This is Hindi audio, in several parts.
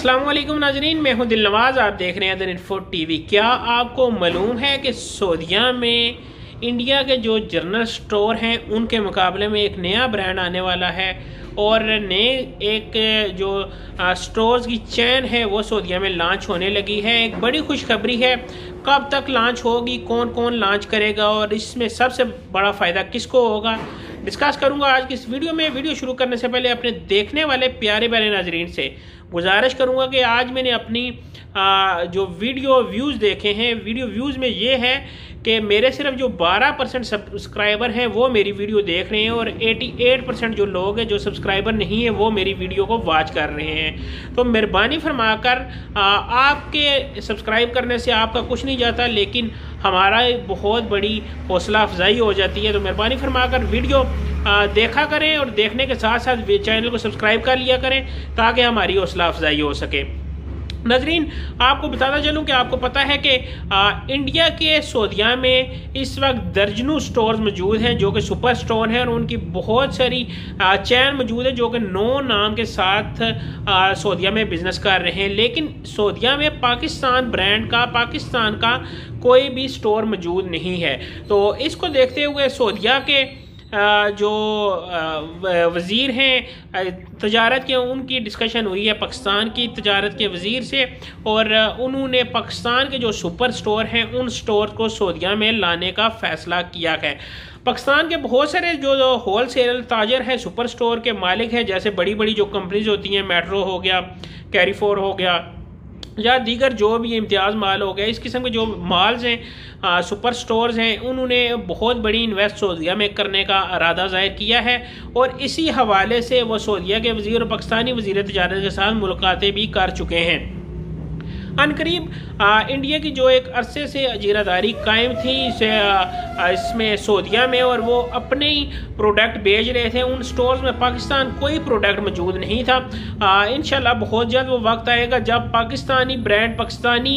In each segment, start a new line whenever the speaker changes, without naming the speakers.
अस्सलाम वालेकुम नाजरीन, मैं हूं दिलनवाज। आप देख रहे हैं द इन्फो टीवी। क्या आपको मालूम है कि सऊदीया में इंडिया के जो जनरल स्टोर हैं उनके मुकाबले में एक नया ब्रांड आने वाला है और नए एक जो स्टोर्स की चेन है वो सऊदीया में लॉन्च होने लगी है। एक बड़ी खुशखबरी है। कब तक लॉन्च होगी, कौन कौन लॉन्च करेगा और इसमें सबसे बड़ा फ़ायदा किसको होगा, डिस्कस करूंगा आज की इस वीडियो में। वीडियो शुरू करने से पहले अपने देखने वाले प्यारे प्यारे नाजरीन से गुजारिश करूंगा कि आज मैंने अपनी जो वीडियो व्यूज़ देखे हैं, वीडियो व्यूज़ में ये है कि मेरे सिर्फ जो 12% सब्सक्राइबर हैं वो मेरी वीडियो देख रहे हैं और 88% जो लोग हैं जो सब्सक्राइबर नहीं है वो मेरी वीडियो को वॉच कर रहे हैं। तो मेहरबानी फरमाकर आपके सब्सक्राइब करने से आपका कुछ नहीं जाता, लेकिन हमारा बहुत बड़ी हौसला अफजाई हो जाती है। तो मेहरबानी फरमाकर वीडियो देखा करें और देखने के साथ साथ चैनल को सब्सक्राइब कर लिया करें ताकि हमारी हौसला अफजाई हो सके। नाजरीन, आपको बताता चलूं कि आपको पता है कि इंडिया के सऊदीया में इस वक्त दर्जनों स्टोर्स मौजूद हैं जो कि सुपर स्टोर हैं और उनकी बहुत सारी चैन मौजूद है जो कि 9 नाम के साथ सऊदीया में बिजनेस कर रहे हैं। लेकिन सऊदीया में पाकिस्तान ब्रांड का, पाकिस्तान का कोई भी स्टोर मौजूद नहीं है। तो इसको देखते हुए सऊदीया के जो वज़ीर हैं तजारत के, उनकी डिस्कशन हुई है पाकिस्तान की तजारत के वज़ीर से और उन्होंने पाकिस्तान के जो सुपर स्टोर हैं उन स्टोर को सऊदीया में लाने का फ़ैसला किया है। पाकिस्तान के बहुत सारे जो होल सेल ताजर हैं, सुपर स्टोर के मालिक हैं, जैसे बड़ी बड़ी जो कंपनीज होती हैं, मेट्रो हो गया, कैरीफोर हो गया या दीगर जो भी इम्तियाज़ माल हो गया, इस किस्म के जो माल्स हैं, सुपर स्टोर्स हैं, उन्होंने बहुत बड़ी इन्वेस्ट सऊदीया में करने का इरादा ज़ाहिर किया है और इसी हवाले से वो सऊदीया के वज़ीर और पाकिस्तानी वज़ीर तजारत के साथ मुलाकातें भी कर चुके हैं। अनकरीब इंडिया की जो एक अरसे से अजीरादारी कायम थी इसमें सऊदीया में और वो अपने ही प्रोडक्ट बेच रहे थे, उन स्टोर्स में पाकिस्तान कोई प्रोडक्ट मौजूद नहीं था। इंशाल्लाह बहुत जल्द वो वक्त आएगा जब पाकिस्तानी ब्रांड पाकिस्तानी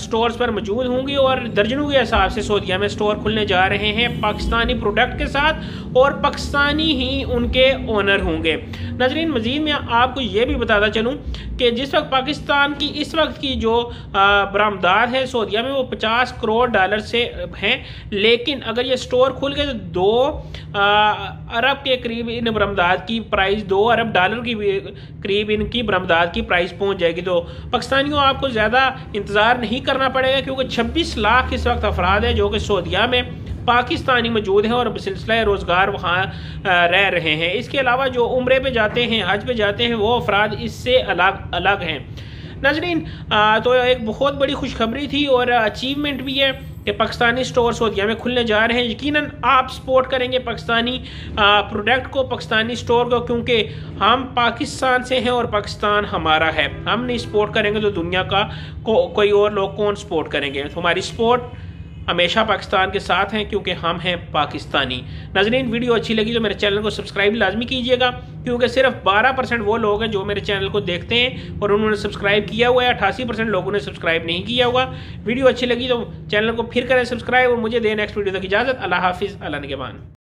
स्टोर्स पर मौजूद होंगे और दर्जनों के हिसाब से सऊदीया में स्टोर खुलने जा रहे हैं पाकिस्तानी प्रोडक्ट के साथ और पाकिस्तानी ही उनके ओनर होंगे। नाजरीन, मज़ीद में आपको ये भी बताता चलूँ कि जिस वक्त पाकिस्तान की इस वक्त की जो बरामदात है सऊदीया में वो $50 करोड़ से हैं, लेकिन अगर ये स्टोर खुल गए तो 2 अरब के करीब इन बरामदात की प्राइस, $2 अरब की करीब इनकी बरामदात की प्राइस पहुंच जाएगी। तो पाकिस्तानियों आपको ज़्यादा इंतज़ार नहीं करना पड़ेगा क्योंकि 26 लाख इस वक्त अफराद है जो कि सऊदीया में पाकिस्तानी मौजूद हैं और सिलसिला रोज़गार वहाँ रह रहे हैं। इसके अलावा जो उम्रे पे जाते हैं, हज पे जाते हैं, वो अफराद इससे अलग अलग हैं। नाजरीन, तो एक बहुत बड़ी खुशखबरी थी और अचीवमेंट भी है कि पाकिस्तानी स्टोर सऊदीया में खुलने जा रहे हैं। यकीनन आप सपोर्ट करेंगे पाकिस्तानी प्रोडक्ट को, पाकिस्तानी स्टोर को, क्योंकि हम पाकिस्तान से हैं और पाकिस्तान हमारा है। हम नहीं सपोर्ट करेंगे तो दुनिया का कोई और लोग कौन सपोर्ट करेंगे। तो हमारी सपोर्ट हमेशा पाकिस्तान के साथ हैं क्योंकि हम हैं पाकिस्तानी। नाज़रीन, वीडियो अच्छी लगी तो मेरे चैनल को सब्सक्राइब लाजमी कीजिएगा क्योंकि सिर्फ 12% वो लोग हैं जो मेरे चैनल को देखते हैं और उन्होंने सब्सक्राइब किया हुआ है। 88% लोगों ने सब्सक्राइब नहीं किया हुआ। वीडियो अच्छी लगी तो चैनल को फिर करें सब्सक्राइब और मुझे दें नेक्स्ट वीडियो तक इजाज़त। अल्लाह हाफिज़, अल्लाह निगहबान।